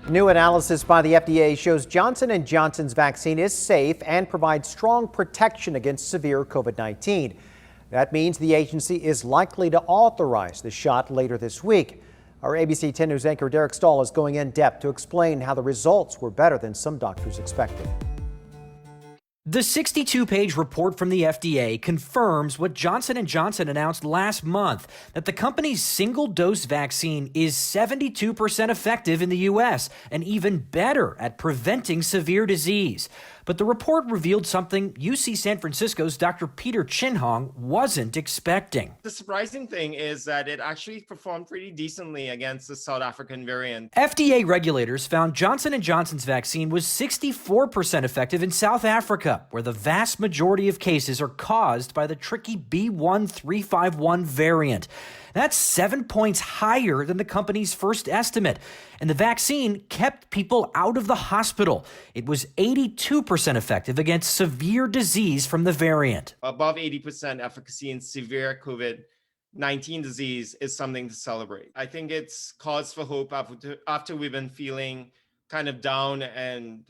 New analysis by the FDA shows Johnson & Johnson's vaccine is safe and provides strong protection against severe COVID-19. That means the agency is likely to authorize the shot later this week. Our ABC 10 News anchor Derek Stahl is going in depth to explain how the results were better than some doctors expected. The 62-page report from the FDA confirms what Johnson & Johnson announced last month, that the company's single-dose vaccine is 72% effective in the U.S. and even better at preventing severe disease. But the report revealed something UC San Francisco's Dr. Peter Chin-Hong wasn't expecting. The surprising thing is that it actually performed pretty decently against the South African variant. FDA regulators found Johnson & Johnson's vaccine was 64% effective in South Africa, where the vast majority of cases are caused by the tricky B.1.351 variant. That's 7 points higher than the company's first estimate. And the vaccine kept people out of the hospital. It was 82% effective against severe disease from the variant. Above 80% efficacy in severe COVID-19 disease is something to celebrate. I think it's cause for hope after we've been feeling kind of down and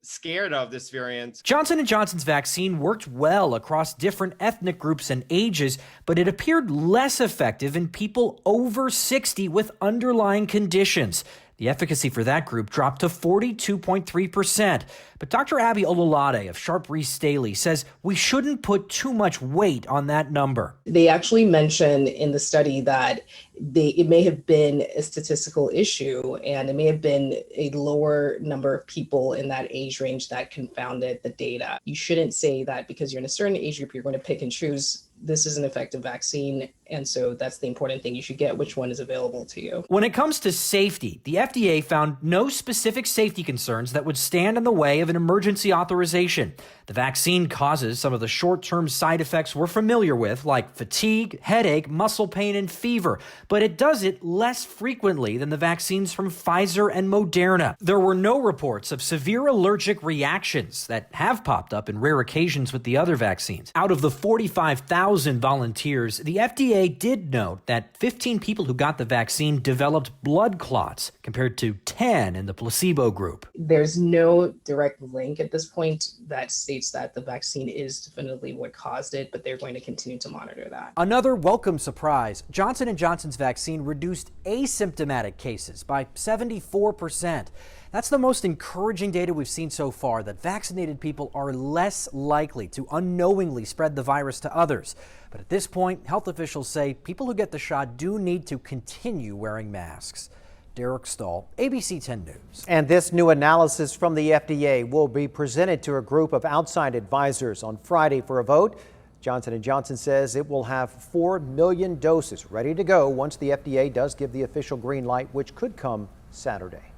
scared of this variant. Johnson & Johnson's vaccine worked well across different ethnic groups and ages, but it appeared less effective in people over 60 with underlying conditions. The efficacy for that group dropped to 42.3%. But Dr. Abby Ololade of Sharp Reese Staley says we shouldn't put too much weight on that number. They actually mentioned in the study that it may have been a statistical issue and it may have been a lower number of people in that age range that confounded the data. You shouldn't say that because you're in a certain age group, you're going to pick and choose. This is an effective vaccine, and so that's the important thing. You should get which one is available to you. When it comes to safety, the FDA found no specific safety concerns that would stand in the way of an emergency authorization. The vaccine causes some of the short-term side effects we're familiar with, like fatigue, headache, muscle pain, and fever, but it does it less frequently than the vaccines from Pfizer and Moderna. There were no reports of severe allergic reactions that have popped up in rare occasions with the other vaccines. Out of the 45,000 volunteers, the FDA did note that 15 people who got the vaccine developed blood clots compared to 10 in the placebo group. There's no direct link at this point that states that the vaccine is definitively what caused it, but they're going to continue to monitor that. Another welcome surprise, Johnson & Johnson's vaccine reduced asymptomatic cases by 74%. That's the most encouraging data we've seen so far, that vaccinated people are less likely to unknowingly spread the virus to others. But at this point, health officials say people who get the shot do need to continue wearing masks. Derek Stahl, ABC 10 News. And this new analysis from the FDA will be presented to a group of outside advisors on Friday for a vote. Johnson & Johnson says it will have 4 million doses ready to go once the FDA does give the official green light, which could come Saturday.